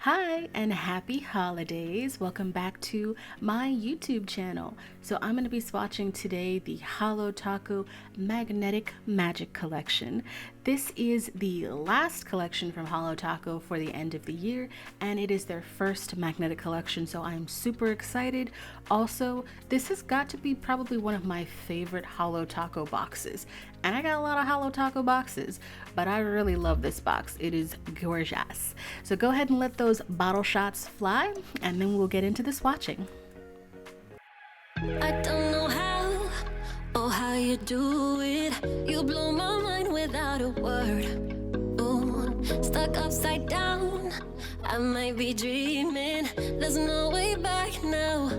Hi and happy holidays. Welcome back to my YouTube channel. So I'm going to be swatching today the Holo Magnetic Magic Collection. This is the last collection from Holo for the end of the year, and it is their first magnetic collection, so I'm super excited. Also, this has got to be probably one of my favorite Holo boxes. And I got a lot of Holo boxes, but I really love this box. It is gorgeous. So go ahead and let those bottle shots fly, and then we'll get into the swatching. I don't know how or how you do it. You blow my mind without a word. Ooh, stuck upside down. I might be dreaming. There's no way back now.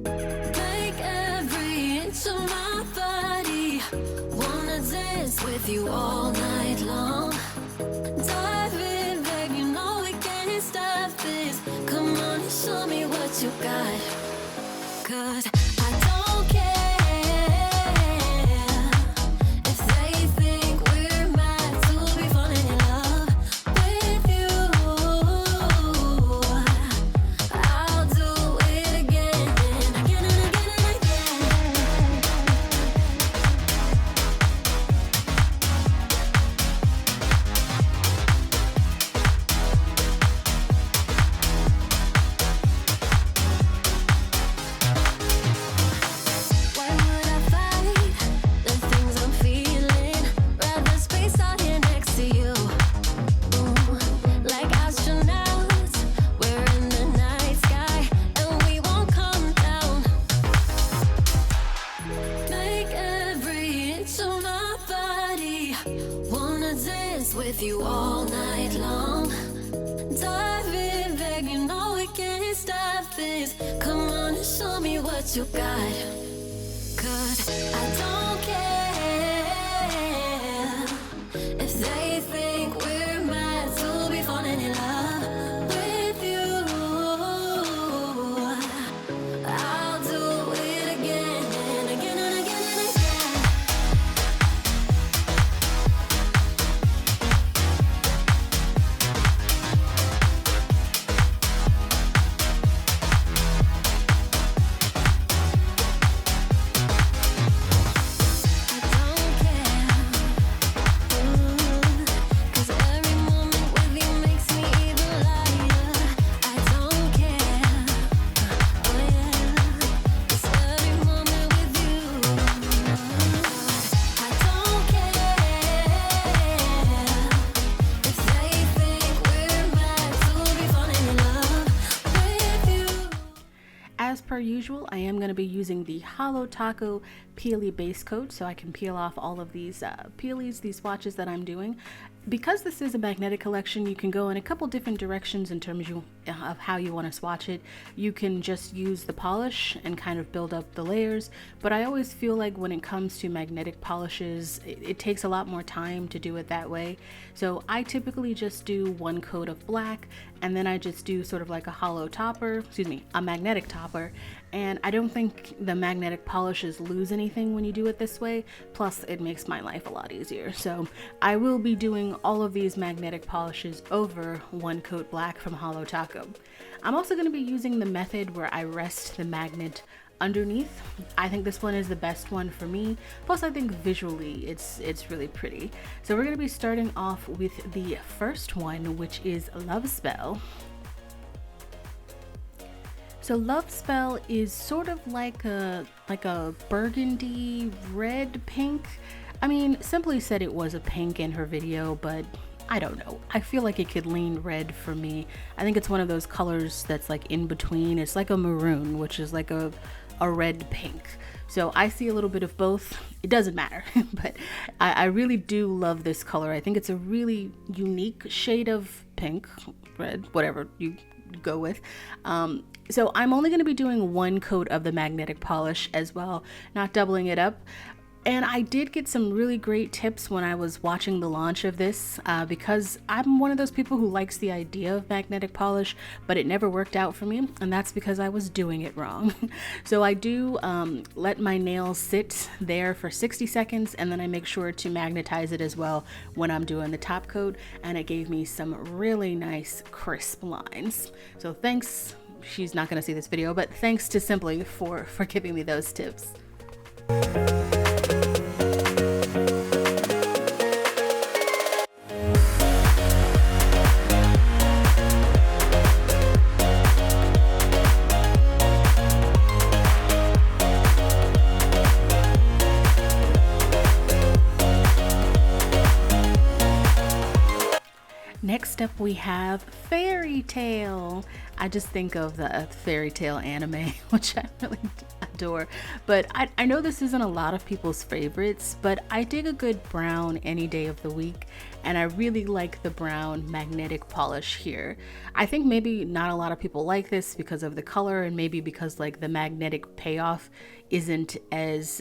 Take every inch of my body. Wanna dance with you all night long. Dive in, babe, you know we can't stop this. Come on and show me what you got. 'Cause I don't care if they think we're meant to be falling in love with you. I'll do it again and again and again and again. Why would I fight the things I'm feeling? Rather space out here next to you. Ooh, like astronauts, we're in the night sky and we won't come down. Make every inch of my body wanna dance with you all night long. Dive in, babe, you know we can't stop this. Come on and show me what you got. 'Cause I don't care if they think we're meant to be falling in love with you. I'll do it again and again and again and again. I don't care, 'cause every moment with you makes me even lighter. I don't care, oh yeah, 'cause every moment with you. I don't care if they think we're meant to be falling in love with you. As per usual, I am going to be using the Holo Peely base coat so I can peel off all of these peelies, these swatches that I'm doing. Because this is a magnetic collection, you can go in a couple different directions in terms of how you want to swatch it. You can just use the polish and kind of build up the layers, but I always feel like when it comes to magnetic polishes, it takes a lot more time to do it that way. So I typically just do one coat of black, and then I just do sort of like a magnetic topper, and I don't think the magnetic polishes lose anything when you do it this way. Plus it makes my life a lot easier. So I will be doing all of these magnetic polishes over one coat black from Holo. I'm also going to be using the method where I rest the magnet underneath. I think this one is the best one for me. Plus I think visually it's really pretty. So we're going to be starting off with the first one, which is Love Spell. So Love Spell is sort of like a burgundy red pink. I mean, Simply said it was a pink in her video, but I don't know. I feel like it could lean red for me. I think it's one of those colors that's like in between. It's like a maroon, which is like a red pink. So I see a little bit of both. It doesn't matter, but I really do love this color. I think it's a really unique shade of pink, red, whatever you go with. So I'm only going to be doing one coat of the magnetic polish as well, not doubling it up. And I did get some really great tips when I was watching the launch of this, because I'm one of those people who likes the idea of magnetic polish, but it never worked out for me, and that's because I was doing it wrong. So I do let my nails sit there for 60 seconds, and then I make sure to magnetize it as well when I'm doing the top coat, and it gave me some really nice crisp lines. So thanks, she's not going to see this video, but thanks to Simply for giving me those tips. Next up we have Fairy Tail. I just think of the Fairy Tail anime, which I really adore. But I know this isn't a lot of people's favorites, but I dig a good brown any day of the week, and I really like the brown magnetic polish here. I think maybe not a lot of people like this because of the color, and maybe because like the magnetic payoff isn't as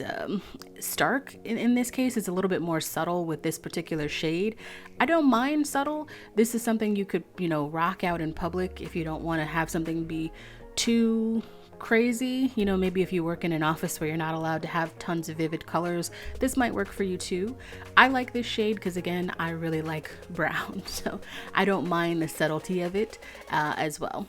stark in this case. It's a little bit more subtle with this particular shade. I don't mind subtle. This is something you could, rock out in public if you don't want to have something be too crazy. Maybe if you work in an office where you're not allowed to have tons of vivid colors, this might work for you too. I like this shade because, again, I really like brown, so I don't mind the subtlety of it as well.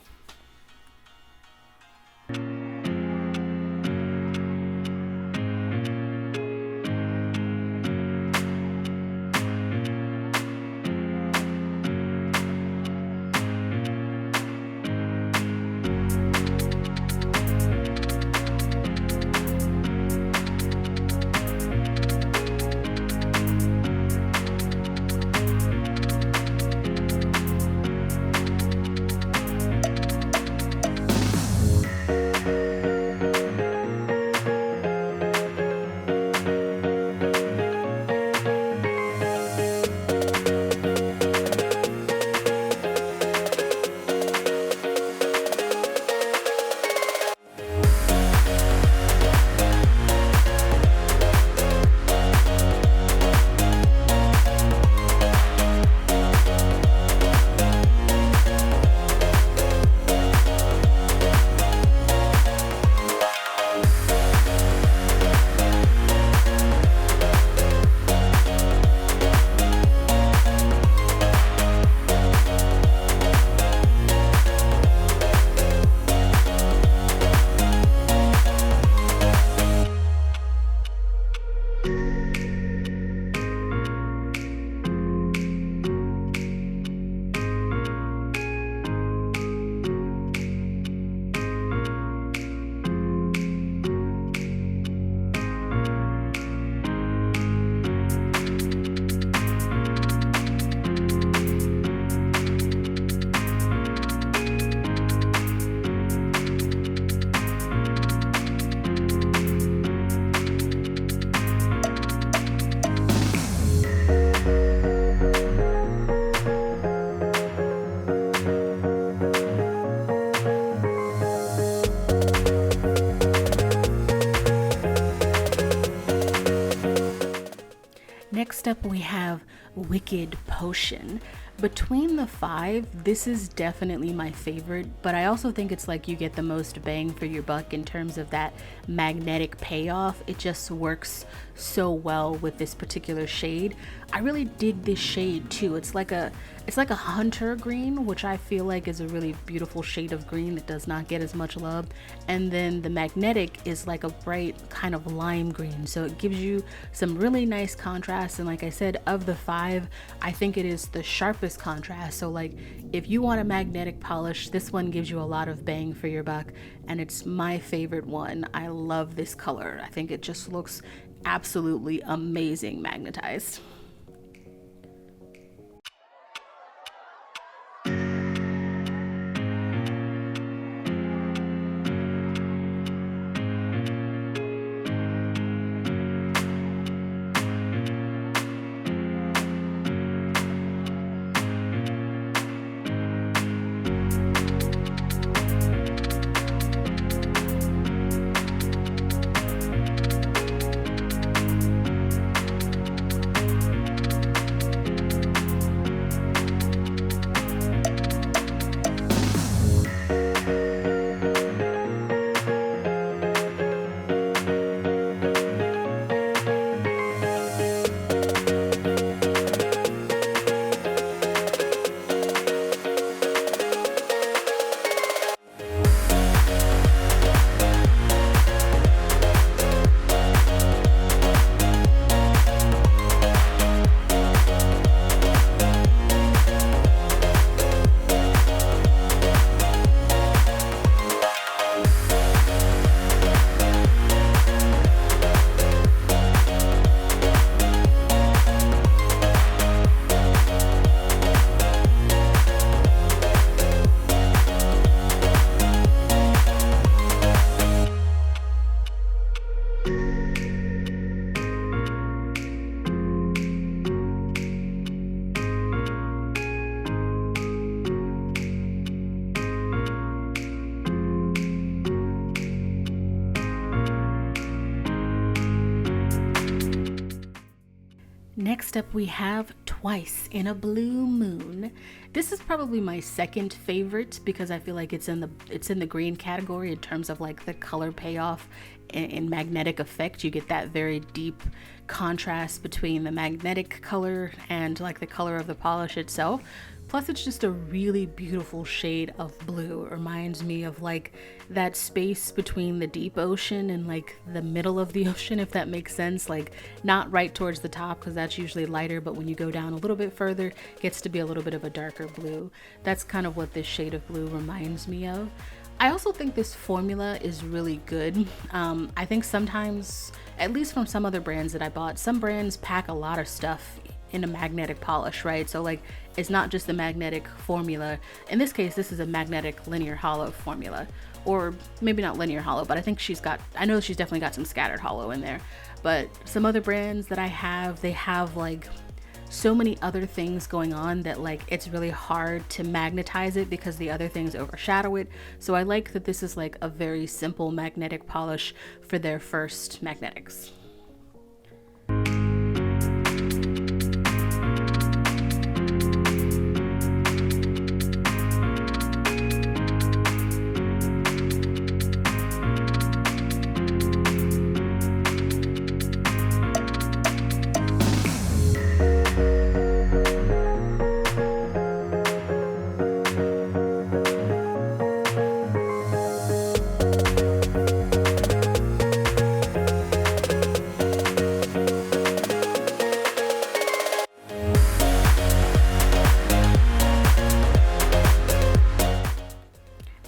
Next up we have Wicked Potion. Between the 5, this is definitely my favorite, but I also think it's like you get the most bang for your buck in terms of that magnetic payoff. It just works so well with this particular shade. I really dig this shade too. It's like a hunter green, which I feel like is a really beautiful shade of green that does not get as much love. And then the magnetic is like a bright kind of lime green, so it gives you some really nice contrast. And like I said, of the 5, I think it is the sharpest contrast. So like if you want a magnetic polish, this one gives you a lot of bang for your buck, and it's my favorite one. I love this color. I think it just looks absolutely amazing magnetized. Next up we have Twice in a Blue Moon. This is probably my second favorite because I feel like it's in the green category in terms of like the color payoff and magnetic effect. You get that very deep contrast between the magnetic color and like the color of the polish itself. Plus it's just a really beautiful shade of blue. It reminds me of like that space between the deep ocean and like the middle of the ocean, if that makes sense. Like not right towards the top because that's usually lighter, but when you go down a little bit further, it gets to be a little bit of a darker blue. That's kind of what this shade of blue reminds me of. I also think this formula is really good. I think sometimes, at least from some other brands that I bought, some brands pack a lot of stuff in a magnetic polish, right? So like it's not just the magnetic formula. In this case, this is a magnetic linear holo formula, or maybe not linear holo, but I know she's definitely got some scattered holo in there. But some other brands that I have, they have like so many other things going on that like it's really hard to magnetize it because the other things overshadow it. So I like that this is like a very simple magnetic polish for their first magnetics.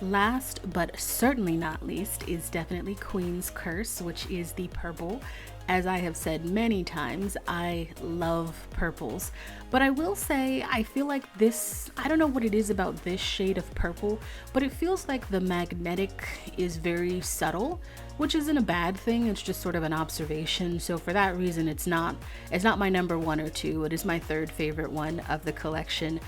Last but certainly not least is definitely Queen's Curse, which is the purple. As I have said many times, I love purples, but I will say I feel like this, I don't know what it is about this shade of purple, but it feels like the magnetic is very subtle, which isn't a bad thing. It's just sort of an observation. So for that reason, it's not my number one or two. It is my third favorite one of the collection.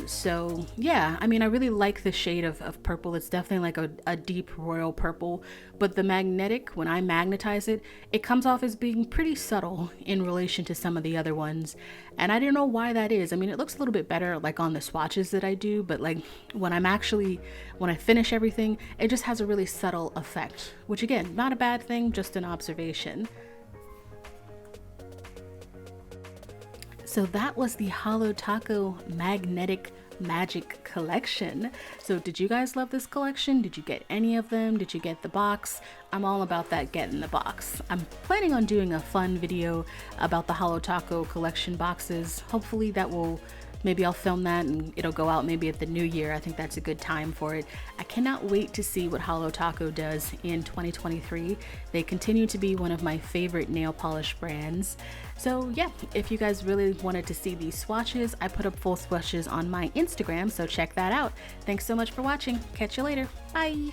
So yeah, I mean, I really like the shade of purple. It's definitely like a deep royal purple, but the magnetic, when I magnetize it, it comes off as being pretty subtle in relation to some of the other ones. And I don't know why that is. I mean, it looks a little bit better like on the swatches that I do, but like when I finish everything, it just has a really subtle effect, which again, not a bad thing, just an observation. So that was the Holo Taco Magnetic Magic collection. So did you guys love this collection? Did you get any of them? Did you get the box? I'm all about that getting the box. I'm planning on doing a fun video about the Holo Taco collection boxes. Hopefully maybe I'll film that and it'll go out maybe at the new year. I think that's a good time for it. I cannot wait to see what Holo Taco does in 2023. They continue to be one of my favorite nail polish brands. So yeah, if you guys really wanted to see these swatches, I put up full swatches on my Instagram, so check that out. Thanks so much for watching. Catch you later. Bye.